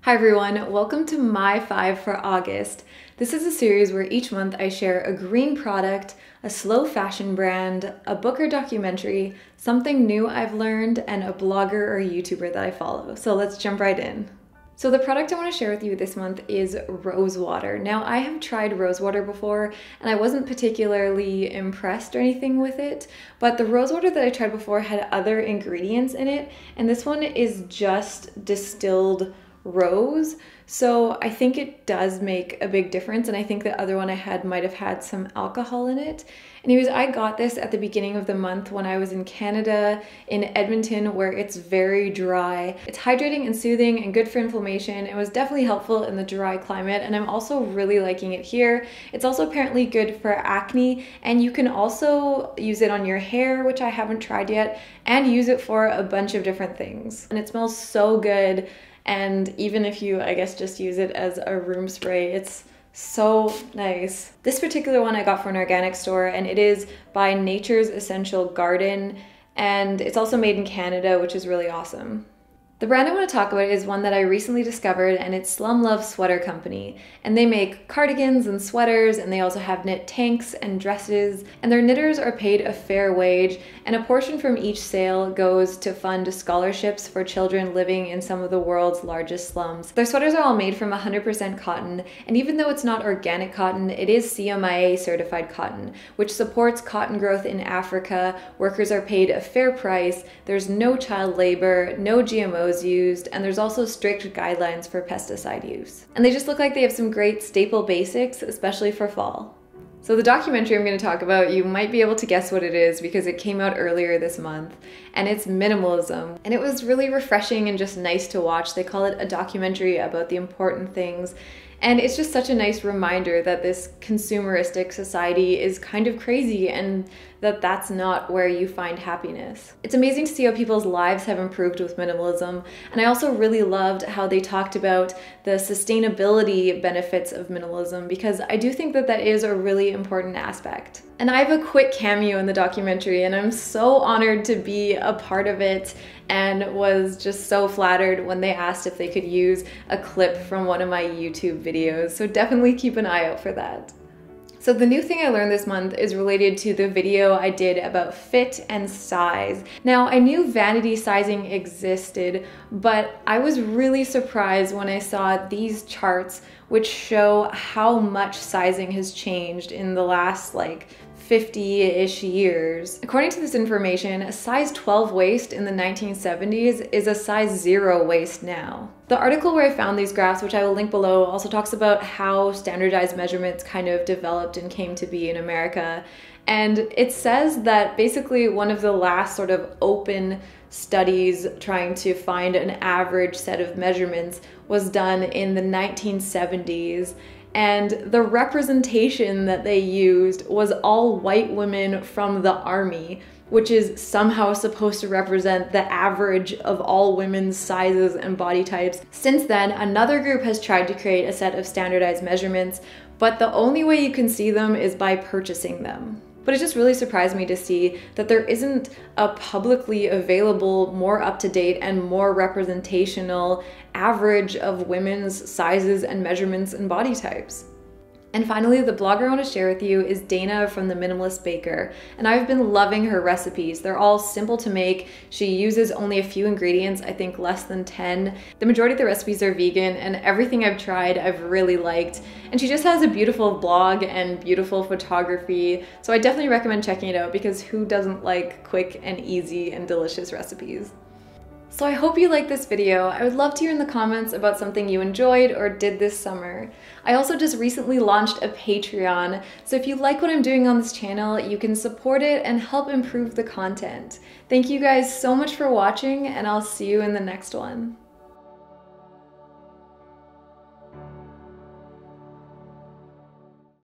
Hi everyone, welcome to My 5 for August. This is a series where each month I share a green product, a slow fashion brand, a book or documentary, something new I've learned, and a blogger or YouTuber that I follow. So let's jump right in. So the product I want to share with you this month is Rosewater. Now I have tried Rosewater before and I wasn't particularly impressed or anything with it, but the Rosewater that I tried before had other ingredients in it, and this one is just distilled rose. So I think it does make a big difference, and I think the other one I had might have had some alcohol in it. Anyways, I got this at the beginning of the month when I was in Canada, in Edmonton, where it's very dry. It's hydrating and soothing and good for inflammation. It was definitely helpful in the dry climate, and I'm also really liking it here. It's also apparently good for acne, and you can also use it on your hair, which I haven't tried yet, and use it for a bunch of different things. And it smells so good. And even if you, I guess, just use it as a room spray, it's so nice. This particular one I got from an organic store, and it is by Nature's Essential Garden, and it's also made in Canada, which is really awesome. The brand I want to talk about is one that I recently discovered, and it's Slum Love Sweater Company. And they make cardigans and sweaters, and they also have knit tanks and dresses, and their knitters are paid a fair wage, and a portion from each sale goes to fund scholarships for children living in some of the world's largest slums. Their sweaters are all made from 100% cotton, and even though it's not organic cotton, it is CMIA certified cotton, which supports cotton growth in Africa. Workers are paid a fair price, there's no child labor, no GMOs used, and there's also strict guidelines for pesticide use. And they just look like they have some great staple basics, especially for fall. So the documentary I'm going to talk about, you might be able to guess what it is because it came out earlier this month, and it's Minimalism. And it was really refreshing and just nice to watch. They call it a documentary about the important things. And it's just such a nice reminder that this consumeristic society is kind of crazy and that that's not where you find happiness. It's amazing to see how people's lives have improved with minimalism. And I also really loved how they talked about the sustainability benefits of minimalism, because I do think that that is a really important aspect. And I have a quick cameo in the documentary, and I'm so honored to be a part of it, and was just so flattered when they asked if they could use a clip from one of my YouTube videos. So definitely keep an eye out for that. So the new thing I learned this month is related to the video I did about fit and size. Now, I knew vanity sizing existed, but I was really surprised when I saw these charts which show how much sizing has changed in the last 50-ish years. According to this information, a size 12 waist in the 1970s is a size 0 waist now. The article where I found these graphs, which I will link below, also talks about how standardized measurements kind of developed and came to be in America. And it says that basically one of the last sort of open studies trying to find an average set of measurements was done in the 1970s. And the representation that they used was all white women from the army, which is somehow supposed to represent the average of all women's sizes and body types. Since then, another group has tried to create a set of standardized measurements, but the only way you can see them is by purchasing them. But it just really surprised me to see that there isn't a publicly available, more up-to-date and more representational average of women's sizes and measurements and body types. And finally, the blogger I want to share with you is Dana from The Minimalist Baker, and I've been loving her recipes. They're all simple to make. She uses only a few ingredients, I think less than 10. The majority of the recipes are vegan, and everything I've tried I've really liked. And she just has a beautiful blog and beautiful photography, so I definitely recommend checking it out, because who doesn't like quick and easy and delicious recipes? So I hope you liked this video. I would love to hear in the comments about something you enjoyed or did this summer. I also just recently launched a Patreon, so if you like what I'm doing on this channel, you can support it and help improve the content. Thank you guys so much for watching, and I'll see you in the next one.